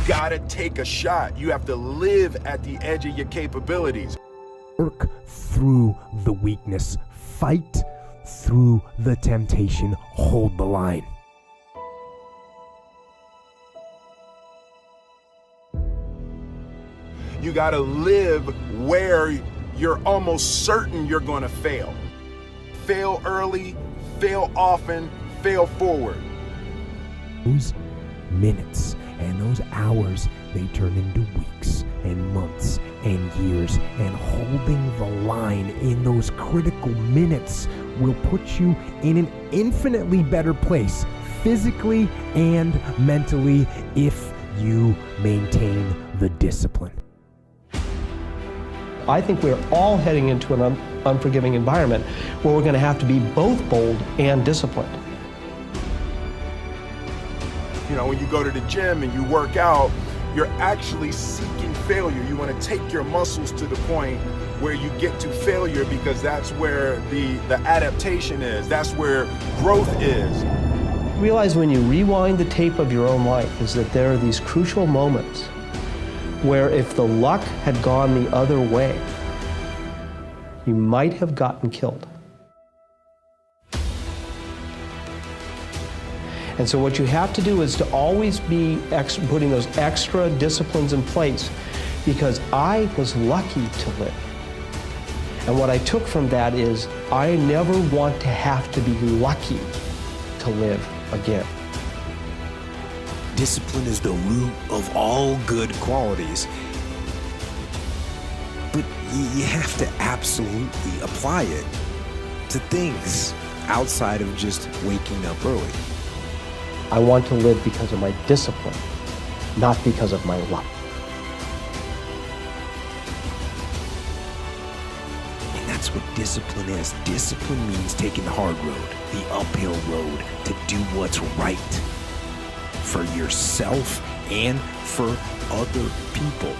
gotta take a shot. You have to live at the edge of your capabilities. Work through the weakness. Fight through the temptation. Hold the line. You gotta live where you're almost certain you're gonna fail. Fail early, fail often, fail forward. Those minutes and those hours, they turn into weeks and months and years, and holding the line in those critical minutes will put you in an infinitely better place, physically and mentally, if you maintain the discipline. I think we're all heading into an unforgiving environment where we're going to have to be both bold and disciplined. You know, when you go to the gym and you work out, you're actually seeking failure. You want to take your muscles to the point where you get to failure, because that's where the adaptation is. That's where growth is. Realize when you rewind the tape of your own life is that there are these crucial moments where if the luck had gone the other way, you might have gotten killed. And so what you have to do is to always be putting those extra disciplines in place, because I was lucky to live. And what I took from that is I never want to have to be lucky to live again. Discipline is the root of all good qualities, but you have to absolutely apply it to things outside of just waking up early. I want to live because of my discipline, not because of my luck. And that's what discipline is. Discipline means taking the hard road, the uphill road, to do what's right for yourself and for other people.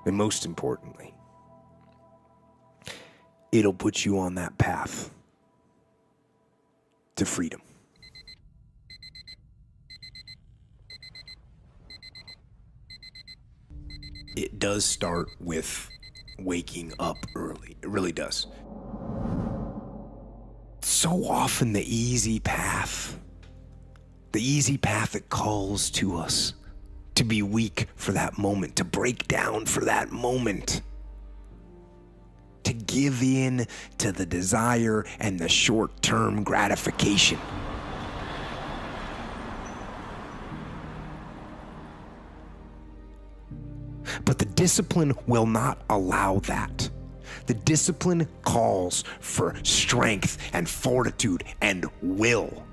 And most importantly, it'll put you on that path to freedom. It does start with waking up early. It really does. So often the easy path that calls to us to be weak for that moment, to break down for that moment, to give in to the desire and the short-term gratification. But the discipline will not allow that. The discipline calls for strength and fortitude and will.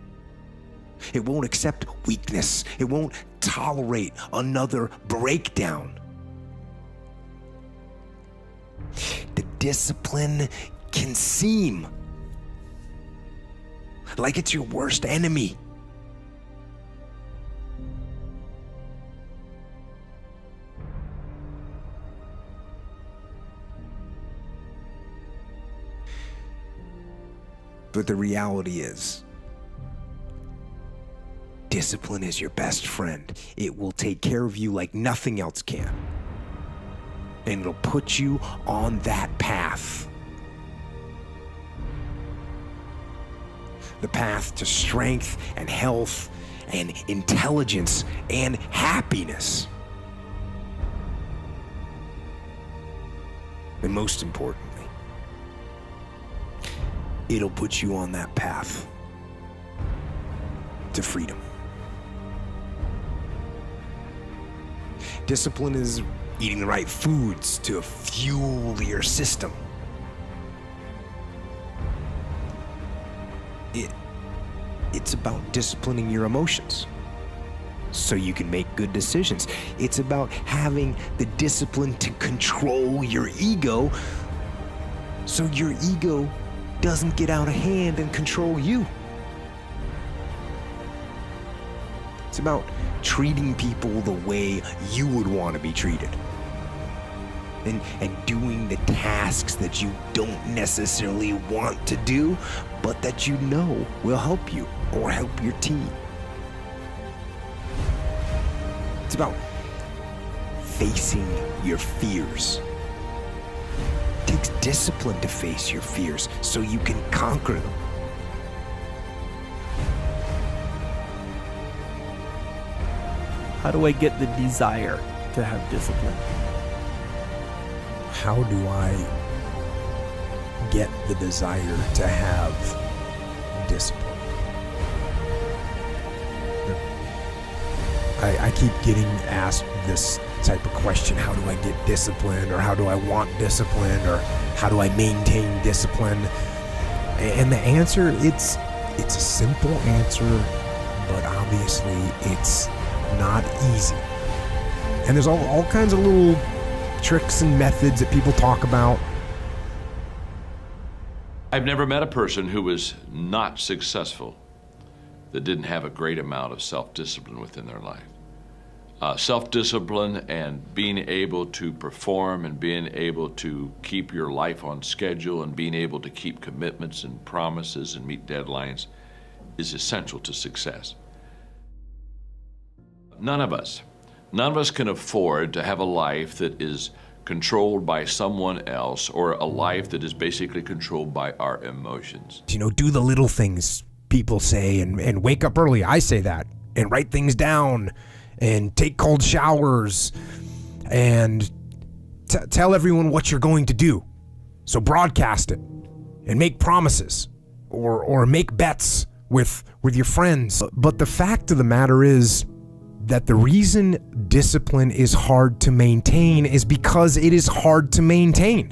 It won't accept weakness. It won't tolerate another breakdown. The discipline can seem like it's your worst enemy. But the reality is, discipline is your best friend. It will take care of you like nothing else can. And it'll put you on that path. The path to strength and health and intelligence and happiness. And most importantly, it'll put you on that path to freedom. Discipline is eating the right foods to fuel your system. It's about disciplining your emotions so you can make good decisions. It's about having the discipline to control your ego so your ego doesn't get out of hand and control you. It's about treating people the way you would want to be treated. And doing the tasks that you don't necessarily want to do, but that you know will help you or help your team. It's about facing your fears. It takes discipline to face your fears so you can conquer them. How do I get the desire to have discipline? How do I get the desire to have discipline? I keep getting asked this type of question: how do I get discipline, or how do I want discipline, or how do I maintain discipline? And the answer, it's a simple answer, but obviously it's not easy. And there's all kinds of little tricks and methods that people talk about. I've never met a person who was not successful that didn't have a great amount of self-discipline within their life. Self-discipline and being able to perform and being able to keep your life on schedule and being able to keep commitments and promises and meet deadlines is essential to success. None of us can afford to have a life that is controlled by someone else, or a life that is basically controlled by our emotions. Do the little things people say, and wake up early. I say that. And write things down, and take cold showers, and tell everyone what you're going to do. So broadcast it, and make promises, or make bets with your friends. But the fact of the matter is that the reason discipline is hard to maintain is because it is hard to maintain.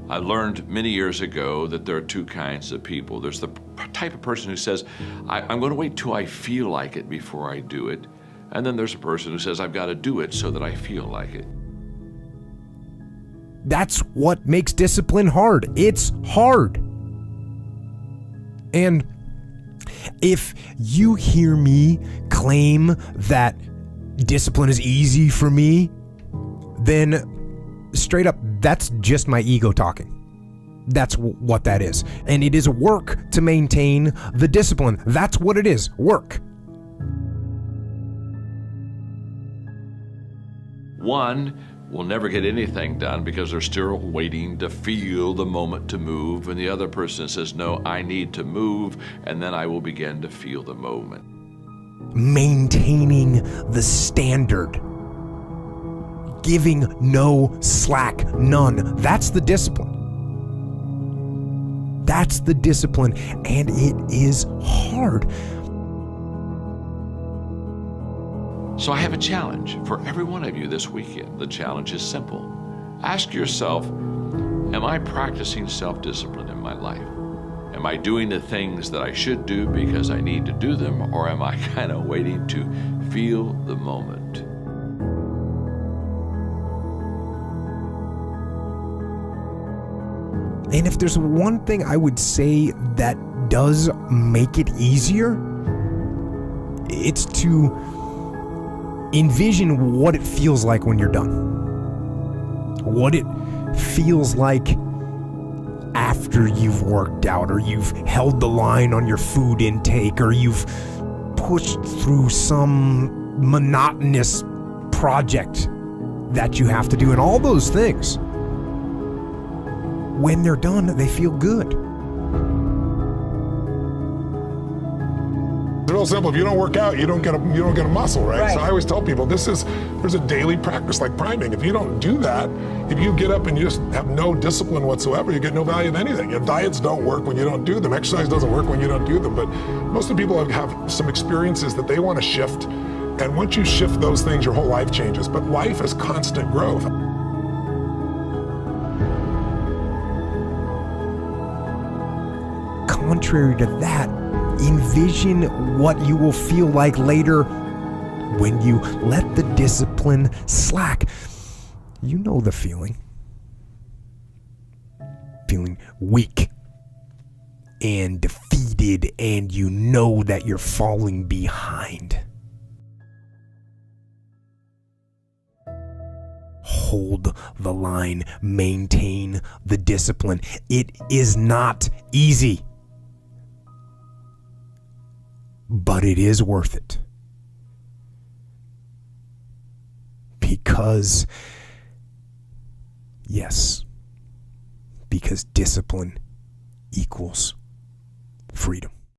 I learned many years ago that there are two kinds of people. There's the type of person who says, I'm going to wait till I feel like it before I do it. And then there's a person who says, I've got to do it so that I feel like it. That's what makes discipline hard. It's hard. And if you hear me claim that discipline is easy for me, then straight up, that's just my ego talking. That's what that is. And it is work to maintain the discipline. That's what it is, work. One will never get anything done because they're still waiting to feel the moment to move, and the other person says, no, I need to move, and then I will begin to feel the moment. Maintaining the standard. Giving no slack, none. That's the discipline. That's the discipline, and it is hard. So I have a challenge for every one of you this weekend. The challenge is simple. Ask yourself, am I practicing self-discipline in my life? Am I doing the things that I should do because I need to do them, or am I kind of waiting to feel the moment? And if there's one thing I would say that does make it easier, it's to envision what it feels like when you're done. What it feels like after you've worked out, or you've held the line on your food intake, or you've pushed through some monotonous project that you have to do, and all those things. When they're done, they feel good. It's real simple. If you don't work out, you don't get a muscle, right? So I always tell people there's a daily practice like priming. If you don't do that, if you get up and you just have no discipline whatsoever, you get no value of anything. Your diets don't work when you don't do them. Exercise doesn't work when you don't do them. But most of the people have some experiences that they want to shift. And once you shift those things, your whole life changes. But life is constant growth. Contrary to that, envision what you will feel like later when you let the discipline slack. You know the feeling. Feeling weak and defeated winded and you know that you're falling behind. Hold the line, maintain the discipline. It is not easy, but it is worth it. Because, yes, because discipline equals freedom.